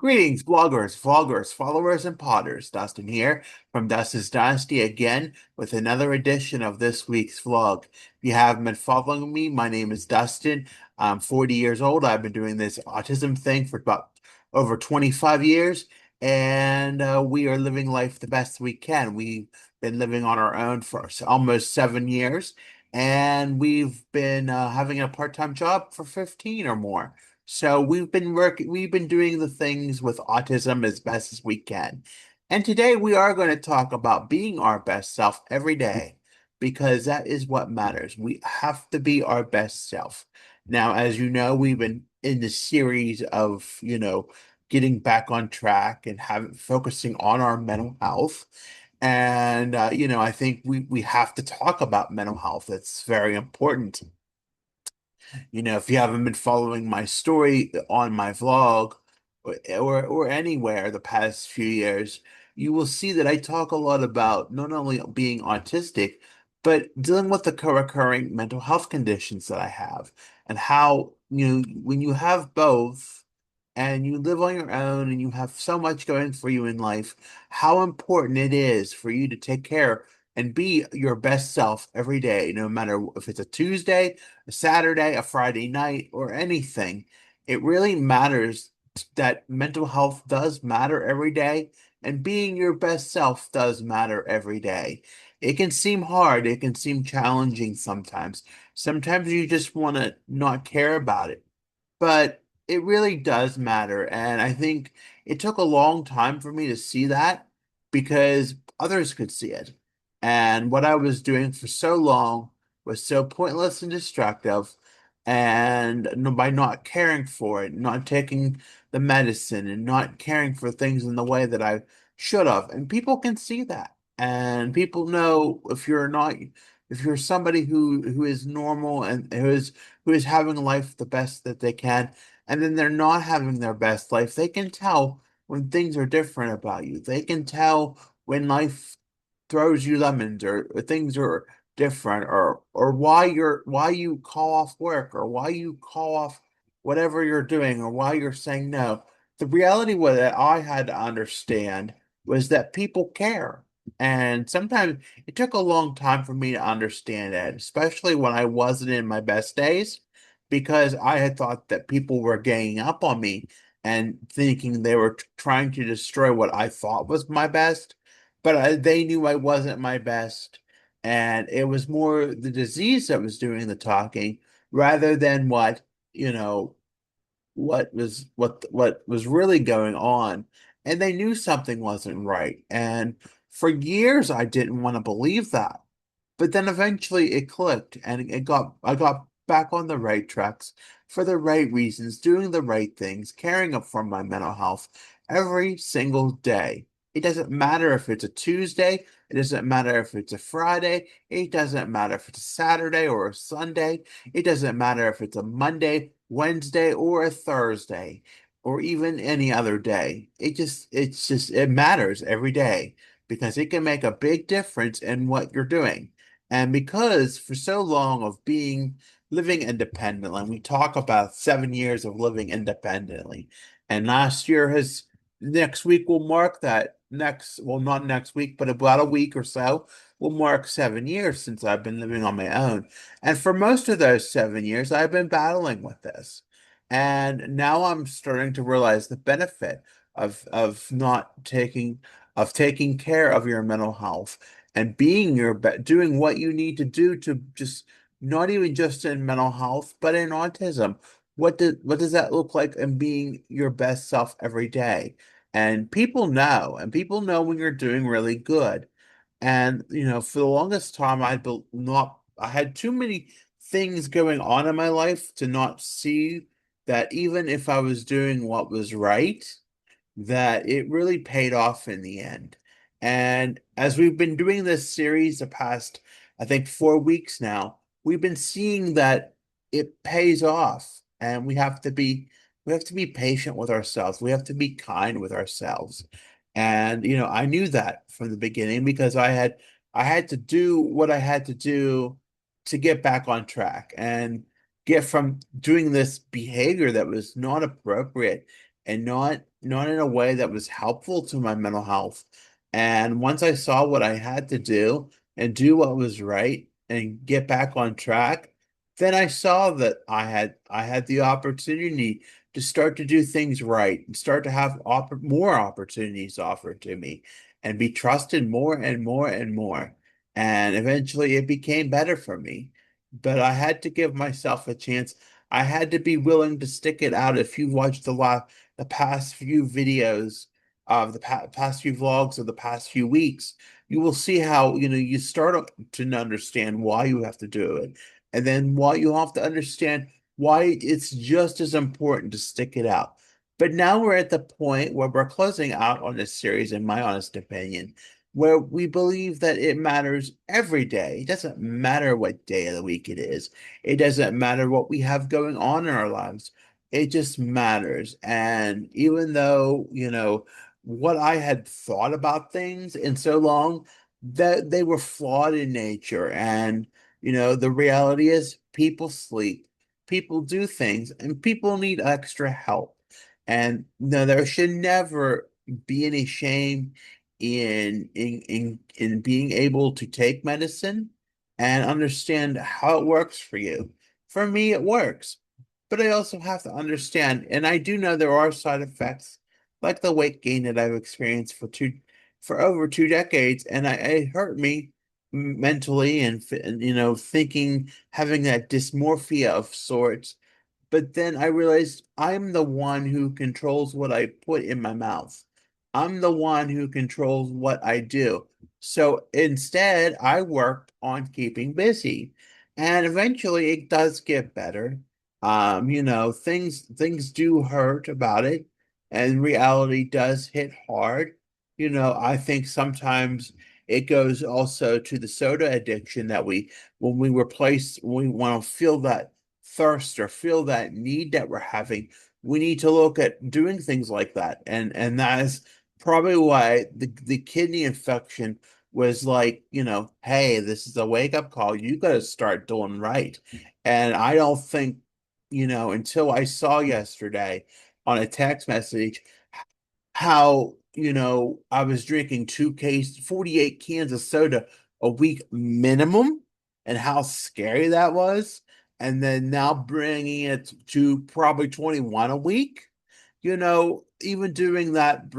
Greetings, bloggers, vloggers, followers, and potters. Dustin here from Dustin's Dynasty again with another edition of this week's vlog. If you haven't been following me, my name is Dustin. I'm 40 years old. I've been doing this autism thing for about over 25 years, and we are living life the best we can. We've been living on our own for almost 7 years, and we've been having a part-time job for 15 or more. So we've been doing the things with autism as best as we can. And today we are going to talk about being our best self every day because that is what matters. We have to be our best self. Now, as you know, we've been in the series of, getting back on track and focusing on our mental health. And I think we have to talk about mental health. It's very important. If you haven't been following my story on my vlog or anywhere the past few years, you will see that I talk a lot about not only being autistic, but dealing with the co-occurring mental health conditions that I have and how, when you have both and you live on your own and you have so much going for you in life, how important it is for you to take care and be your best self every day, no matter if it's a Tuesday, a Saturday, a Friday night, or anything. It really matters that mental health does matter every day, and being your best self does matter every day. It can seem hard, it can seem challenging sometimes. Sometimes you just want to not care about it, but it really does matter. And I think it took a long time for me to see that because others could see it. And what I was doing for so long was so pointless and destructive. And by not caring for it, not taking the medicine, and not caring for things in the way that I should have. And people can see that. And people know if you're somebody who is normal and who is having life the best that they can, and then they're not having their best life, they can tell when things are different about you. They can tell when life throws you lemons or things are different or why you call off work or why you call off whatever you're doing or why you're saying no. The reality was that I had to understand was that people care. And sometimes it took a long time for me to understand that, especially when I wasn't in my best days, because I had thought that people were ganging up on me and thinking they were trying to destroy what I thought was my best. But they knew I wasn't my best. And it was more the disease that was doing the talking rather than you know, what was really going on. And they knew something wasn't right. And for years I didn't want to believe that. But then eventually it clicked and I got back on the right tracks for the right reasons, doing the right things, caring up for my mental health every single day. It doesn't matter if it's a Tuesday, it doesn't matter if it's a Friday, it doesn't matter if it's a Saturday or a Sunday, it doesn't matter if it's a Monday, Wednesday, or a Thursday, or even any other day. It matters every day because it can make a big difference in what you're doing. And because for so long of living independently, and we talk about 7 years of living independently, and next week will mark well, not next week, but about a week or so will mark 7 years since I've been living on my own. And for most of those 7 years, I've been battling with this. And now I'm starting to realize the benefit of not taking of taking care of your mental health and doing what you need to do to just not even just in mental health, but in autism. What does that look like in being your best self every day? And people know when you're doing really good. And for the longest time, I had too many things going on in my life to not see that even if I was doing what was right, that it really paid off in the end. And as we've been doing this series the past, I think, 4 weeks now, we've been seeing that it pays off, and we have to be patient with ourselves. We have to be kind with ourselves. And I knew that from the beginning because I had to do what I had to do to get back on track and get from doing this behavior that was not appropriate and not not in a way that was helpful to my mental health. And once I saw what I had to do and do what was right and get back on track, then I saw that I had the opportunity to start to do things right and start to have more opportunities offered to me and be trusted more and more and more. And eventually it became better for me. But I had to give myself a chance. I had to be willing to stick it out. If you watched the past few videos of the past few vlogs of the past few weeks, you will see how, you start to understand why you have to do it. And then why you have to understand why it's just as important to stick it out. But now we're at the point where we're closing out on this series, in my honest opinion, where we believe that it matters every day. It doesn't matter what day of the week it is. It doesn't matter what we have going on in our lives. It just matters. And even though, what I had thought about things in so long, that they were flawed in nature. And, the reality is people sleep, people do things, and people need extra help. And no, there should never be any shame in being able to take medicine and understand how it works for you. For me, it works. But I also have to understand, and I do know there are side effects, like the weight gain that I've experienced for over 2 decades, and it hurt me mentally and thinking, having that dysmorphia of sorts. But then I realized I'm the one who controls what I put in my mouth. I'm the one who controls what I do. So instead, I worked on keeping busy. And eventually it does get better. Things do hurt about it, and reality does hit hard. I think sometimes it goes also to the soda addiction that when we want to feel that thirst or feel that need that we're having, we need to look at doing things like that. And that is probably why the kidney infection was like, hey, this is a wake up call. You got to start doing right. And I don't think, until I saw yesterday on a text message how, I was drinking 48 cans of soda a week minimum and how scary that was. And then now bringing it to probably 21 a week, even doing that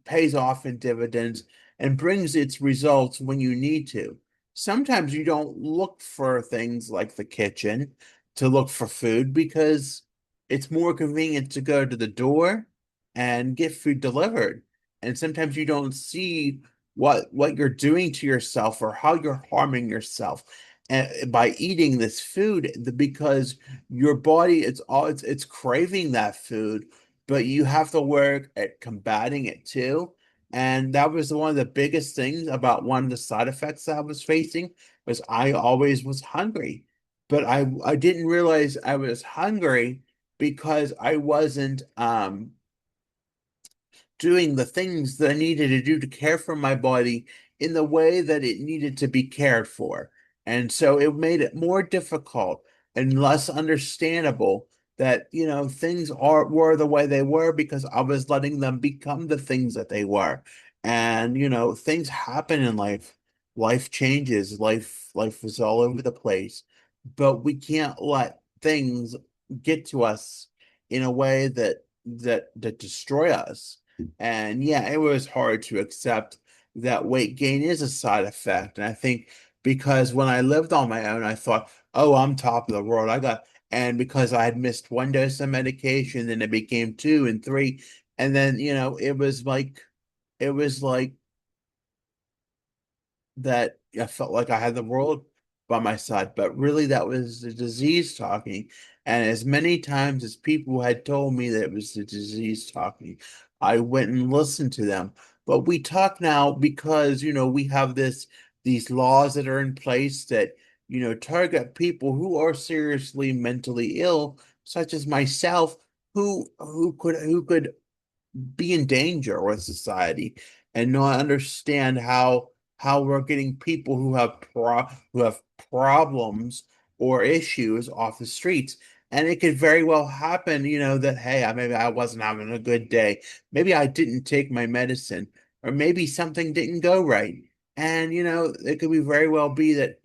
pays off in dividends and brings its results when you need to. Sometimes you don't look for things like the kitchen to look for food because it's more convenient to go to the door and get food delivered. And sometimes you don't see what you're doing to yourself or how you're harming yourself by eating this food because your body it's craving that food, but you have to work at combating it too. And that was one of the biggest things about one of the side effects I was facing was I always was hungry. But I didn't realize I was hungry because I wasn't doing the things that I needed to do to care for my body in the way that it needed to be cared for. And so it made it more difficult and less understandable that, things were the way they were because I was letting them become the things that they were. And, things happen in life. Life changes. Life is all over the place. But we can't let things get to us in a way that destroy us. And yeah, it was hard to accept that weight gain is a side effect. And I think because when I lived on my own, I thought, oh, I'm top of the world. And because I had missed one dose of medication, then it became two and three. And then, it was like that I felt like I had the world by my side, but really that was the disease talking. And as many times as people had told me that it was the disease talking, I went and listened to them. But we talk now because, we have these laws that are in place that, target people who are seriously mentally ill, such as myself, who could be in danger with society and not understand how we're getting people who have problems or issues off the streets. And it could very well happen, that, hey, maybe I wasn't having a good day. Maybe I didn't take my medicine, or maybe something didn't go right. And, it could be very well be that,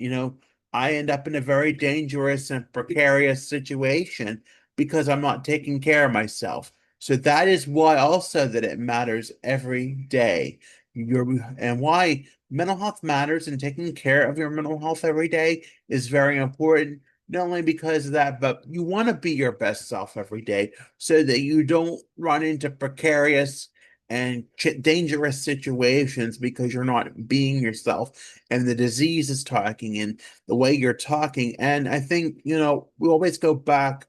I end up in a very dangerous and precarious situation because I'm not taking care of myself. So that is why also that it matters every day. And why mental health matters, and taking care of your mental health every day is very important. Not only because of that, but you want to be your best self every day so that you don't run into precarious and dangerous situations because you're not being yourself, and the disease is talking, and the way you're talking. And I think, we always go back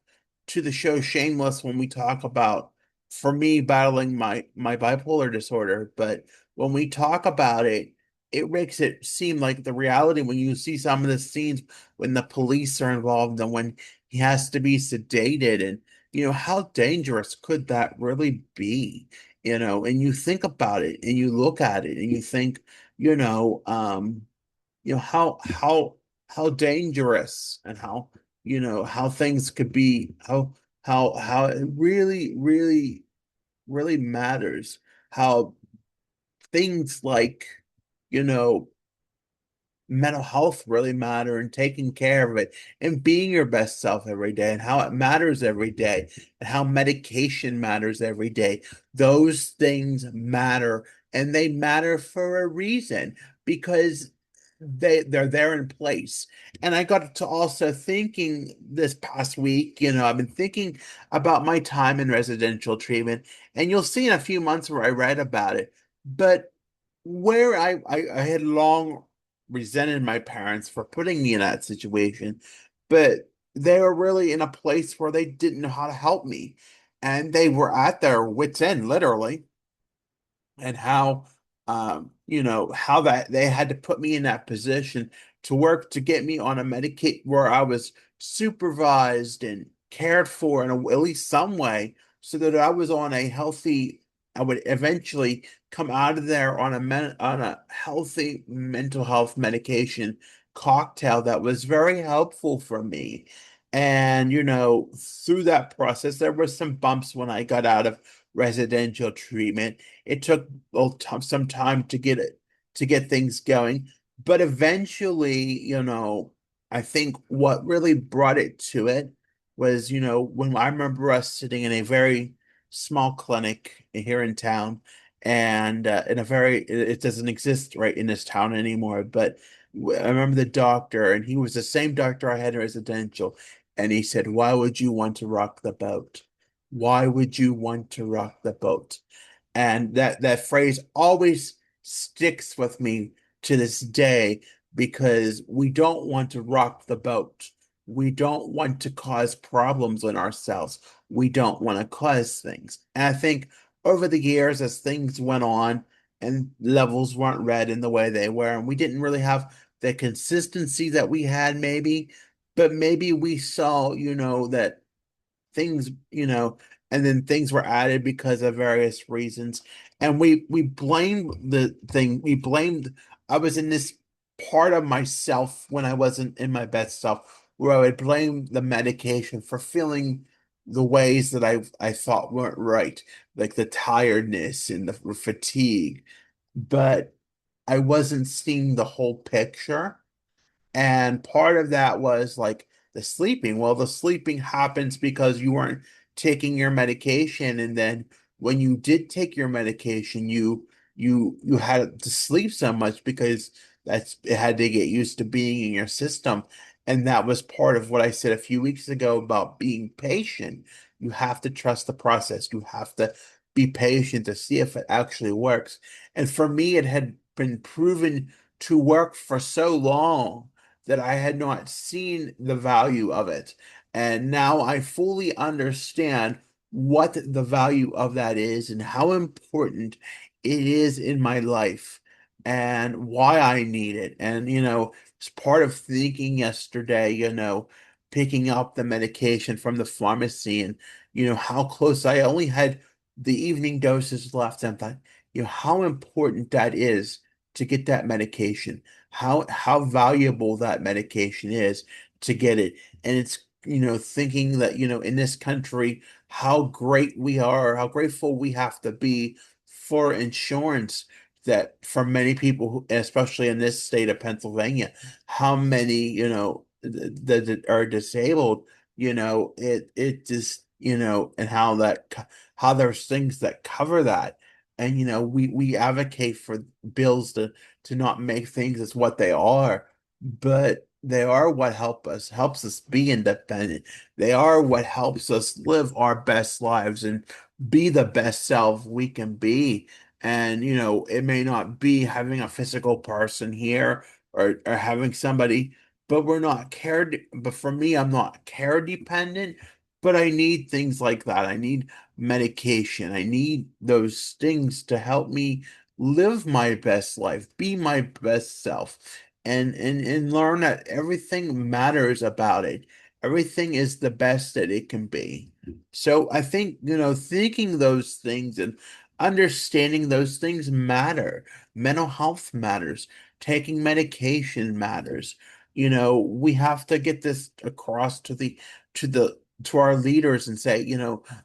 to the show Shameless when we talk about, for me, battling my bipolar disorder. But when we talk about it, it makes it seem like the reality when you see some of the scenes when the police are involved and when he has to be sedated, and how dangerous could that really be? And you think about it and you look at it and you think, how dangerous, and how things could be, how it really, really, really matters how things like, you know mental health really matter, and taking care of it and being your best self every day, and how it matters every day, and how medication matters every day. Those things matter, and they matter for a reason, because they're there in place. And I got to also thinking this past week, I've been thinking about my time in residential treatment, and you'll see in a few months where I read about it. But where I had long resented my parents for putting me in that situation, but they were really in a place where they didn't know how to help me. And they were at their wits' end, literally, and how that they had to put me in that position to work to get me on a Medicaid where I was supervised and cared for in at least some way, so that I was on a healthy, I would eventually come out of there on on a healthy mental health medication cocktail that was very helpful for me. And through that process there were some bumps when I got out of residential treatment. It took some time to get things going, but eventually, I think what really brought it to it was, when I remember us sitting in a very small clinic here in town, and in a very it doesn't exist right in this town anymore, but I remember the doctor, and he was the same doctor I had in residential, and he said, "Why would you want to rock the boat? Why would you want to rock the boat?" And that phrase always sticks with me to this day, because we don't want to rock the boat. We don't want to cause problems in ourselves. We don't want to cause things. And I think over the years, as things went on and levels weren't read in the way they were, and we didn't really have the consistency that we had, maybe, but maybe we saw, that things, and then things were added because of various reasons. And we blamed the thing. We blamed I was in this part of myself when I wasn't in my best self, where I would blame the medication for feeling the ways that I thought weren't right, like the tiredness and the fatigue. But I wasn't seeing the whole picture. And part of that was like the sleeping. Well, the sleeping happens because you weren't taking your medication. And then when you did take your medication, you had to sleep so much because it had to get used to being in your system. And that was part of what I said a few weeks ago about being patient. You have to trust the process. You have to be patient to see if it actually works. And for me, it had been proven to work for so long that I had not seen the value of it. And now I fully understand what the value of that is, and how important it is in my life, and why I need it. And, it's part of thinking yesterday, picking up the medication from the pharmacy, and, how close I only had the evening doses left. And I thought, how important that is to get that medication, how valuable that medication is to get it. And it's thinking that, in this country, how great we are, how grateful we have to be for insurance that for many people, especially in this state of Pennsylvania, how many, that are disabled, it just, and how how there's things that cover that. And, we advocate for bills to not make things as what they are, but they are what helps us be independent. They are what helps us live our best lives and be the best self we can be. And it may not be having a physical person here or having somebody, but we're not but for me, I'm not care dependent, but I need things like that. I need medication. I need those things to help me live my best life, be my best self, and learn that everything matters about it. Everything is the best that it can be. So I think, thinking those things and understanding those things matter. Mental health matters. Taking medication matters. We have to get this across to the to our leaders and say,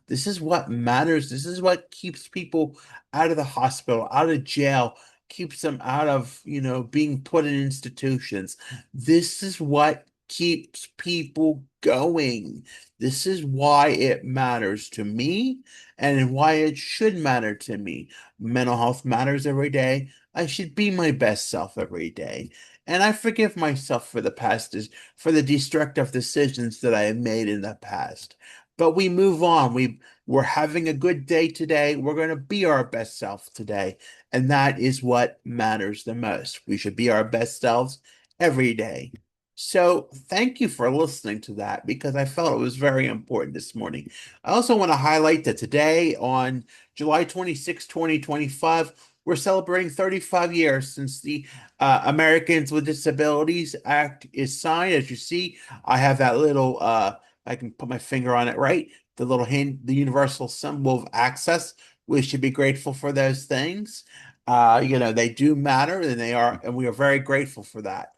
this is what matters. This is what keeps people out of the hospital, out of jail, keeps them out of, being put in institutions. This is what keeps people going. This is why it matters to me and why it should matter to me. Mental health matters every day. I should be my best self every day. And I forgive myself for the past, for the destructive decisions that I have made in the past. But we move on. We're having a good day today. We're going to be our best self today. And that is what matters the most. We should be our best selves every day. So thank you for listening to that because I felt it was very important this morning. I also want to highlight that today on July 26, 2025, we're celebrating 35 years since the Americans with Disabilities Act is signed. As you see, I have that little, I can put my finger on it, right? The little hand, the universal symbol of access. We should be grateful for those things. They do matter and and we are very grateful for that.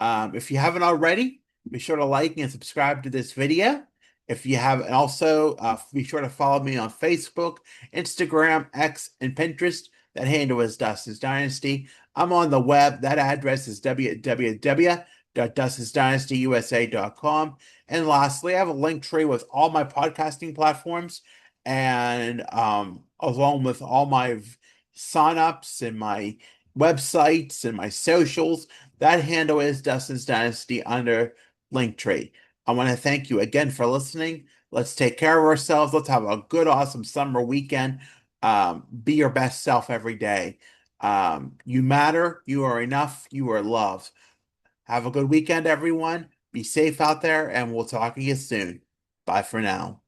If you haven't already, be sure to like and subscribe to this video. If you have, and also be sure to follow me on Facebook, Instagram, X, and Pinterest. That handle is Dustin's Dynasty. I'm on the web. That address is www.dustinsdynastyusa.com. And lastly, I have a link tree with all my podcasting platforms and along with all my signups and my websites and my socials. That handle is Dustin's Dynasty under Linktree. I want to thank you again for listening. Let's take care of ourselves. Let's have a good, awesome summer weekend. Be your best self every day. You matter. You are enough. You are loved. Have a good weekend, everyone. Be safe out there, and we'll talk to you soon. Bye for now.